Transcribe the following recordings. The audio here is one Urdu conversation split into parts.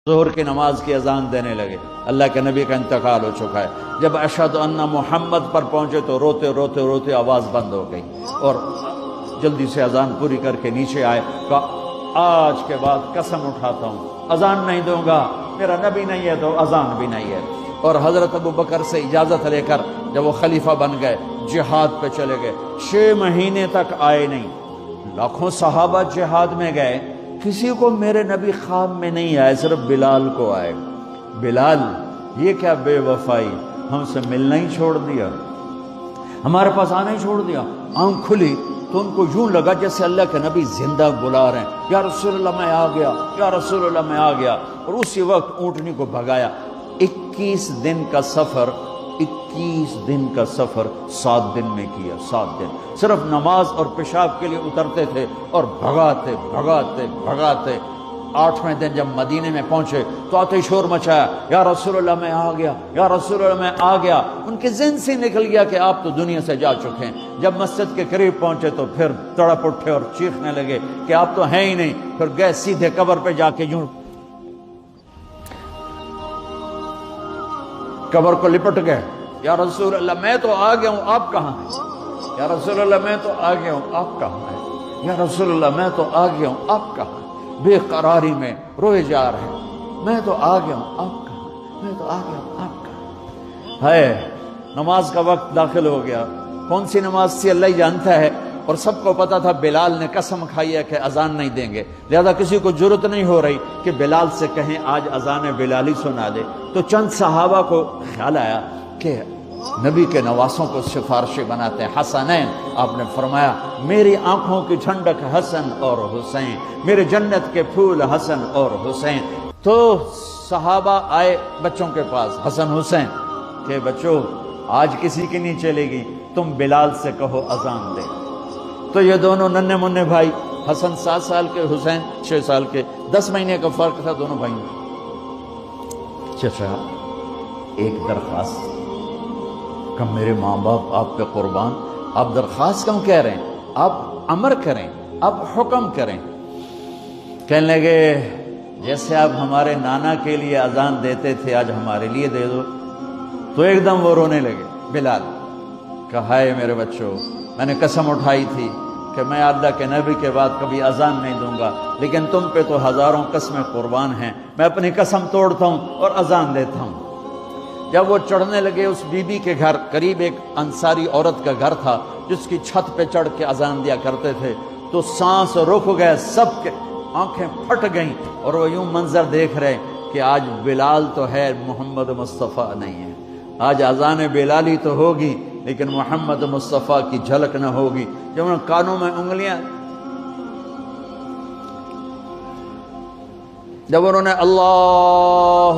ظہر کی نماز کی اذان دینے لگے، اللہ کے نبی کا انتقال ہو چکا ہے۔ جب اشہد ان محمد پر پہنچے تو روتے روتے روتے آواز بند ہو گئی، اور جلدی سے اذان پوری کر کے نیچے آئے، کہا آج کے بعد قسم اٹھاتا ہوں اذان نہیں دوں گا، میرا نبی نہیں ہے تو اذان بھی نہیں ہے۔ اور حضرت ابو بکر سے اجازت لے کر جب وہ خلیفہ بن گئے، جہاد پہ چلے گئے، 6 مہینے تک آئے نہیں۔ لاکھوں صحابہ جہاد میں گئے، کسی کو میرے نبی خواب میں نہیں آئے، صرف بلال کو آئے۔ بلال، یہ کیا بے وفائی، ہم سے ملنا ہی چھوڑ دیا، ہمارے پاس آنا ہی چھوڑ دیا۔ آنکھ کھلی تو ان کو یوں لگا جیسے اللہ کے نبی زندہ بلا رہے ہیں، یا رسول اللہ میں آ گیا، یا رسول اللہ میں آ گیا۔ اور اسی وقت اونٹنی کو بھگایا۔ 21 دن کا سفر، 21 دن کا سفر 7 دن میں کیا، 7 دن صرف نماز اور پیشاب کے لیے اترتے تھے اور بھگاتے بھگاتے بھگاتے۔ 8ویں دن جب مدینے میں پہنچے تو آتے شور مچایا، یا رسول اللہ میں آ گیا، یا رسول اللہ میں آ گیا۔ ان کے ذہن سے نکل گیا کہ آپ تو دنیا سے جا چکے ہیں۔ جب مسجد کے قریب پہنچے تو پھر تڑپ اٹھے اور چیخنے لگے کہ آپ تو ہیں ہی نہیں۔ پھر گئے سیدھے قبر پہ جا کے یوں قبر کو لپٹ گئے، یا رسول اللہ میں تو آ گیا ہوں، آپ کہاں ہیں؟ یا رسول اللہ میں تو آ گیا ہوں، آپ کہاں ہیں؟ یا رسول اللہ میں تو آ گیا ہوں، آپ کہاں ہیں؟ بے قراری میں روئے جا رہے ہیں، میں تو آ گیا ہوں، آپ کہاں ہیں؟ میں تو آ گیا ہوں، آپ کہاں ہیں؟ نماز کا وقت داخل ہو گیا۔ کون سی نماز تھی اللہ ہی جانتا ہے، اور سب کو پتا تھا بلال نے قسم کھائی ہے کہ اذان نہیں دیں گے، لہذا کسی کو جرت نہیں ہو رہی کہ بلال سے کہیں آج اذان بلالی سنا دے۔ تو چند صحابہ کو خیال آیا کہ نبی کے نواسوں کو سفارشی بناتے ہیں، حسنین۔ آپ نے فرمایا میری آنکھوں کی ٹھنڈک حسن اور حسین، میرے جنت کے پھول حسن اور حسین۔ تو صحابہ آئے بچوں کے پاس، حسن حسین، کہ بچوں آج کسی کی نہیں چلے گی، تم بلال سے کہو اذان دے۔ تو یہ دونوں ننھے منھے بھائی، حسن 7 سال کے، حسین 6 سال کے، 10 مہینے کا فرق تھا دونوں بھائیوں میں۔ چچا ایک درخواست کہ میرے ماں باپ آپ پہ قربان، آپ درخواست کیوں کہہ رہے ہیں، آپ امر کریں، آپ حکم کریں۔ کہنے لگے جیسے آپ ہمارے نانا کے لیے اذان دیتے تھے آج ہمارے لیے دے دو۔ تو ایک دم وہ رونے لگے بلال، کہا ہائے میرے بچوں، میں نے قسم اٹھائی تھی کہ میں اللہ کے نبی کے بعد کبھی اذان نہیں دوں گا، لیکن تم پہ تو ہزاروں قسمیں قربان ہیں، میں اپنی قسم توڑتا ہوں اور اذان دیتا ہوں۔ جب وہ چڑھنے لگے اس بی بی کے گھر، قریب ایک انصاری عورت کا گھر تھا جس کی چھت پہ چڑھ کے اذان دیا کرتے تھے، تو سانس رک گئے، سب کے آنکھیں پھٹ گئیں، اور وہ یوں منظر دیکھ رہے کہ آج بلال تو ہے، محمد مصطفیٰ نہیں ہے۔ آج اذان بلالی تو ہوگی لیکن محمد مصطفیٰ کی جھلک نہ ہوگی۔ جب انہوں نے کانوں میں انگلیاں، جب انہوں نے اللہ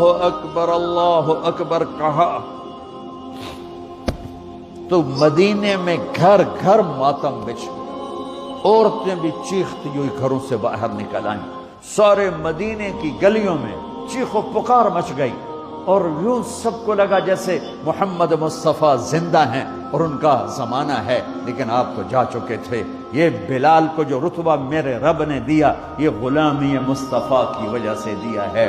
اکبر کہا تو مدینے میں گھر گھر ماتم بچھ گیا، عورتیں بھی چیختی ہوئی گھروں سے باہر نکل آئیں، سارے مدینے کی گلیوں میں چیخ و پکار مچ گئی، اور یوں سب کو لگا جیسے محمد مصطفیٰ زندہ ہیں اور ان کا زمانہ ہے، لیکن آپ تو جا چکے تھے۔ یہ بلال کو جو رتبہ میرے رب نے دیا، یہ غلامی مصطفیٰ کی وجہ سے دیا ہے۔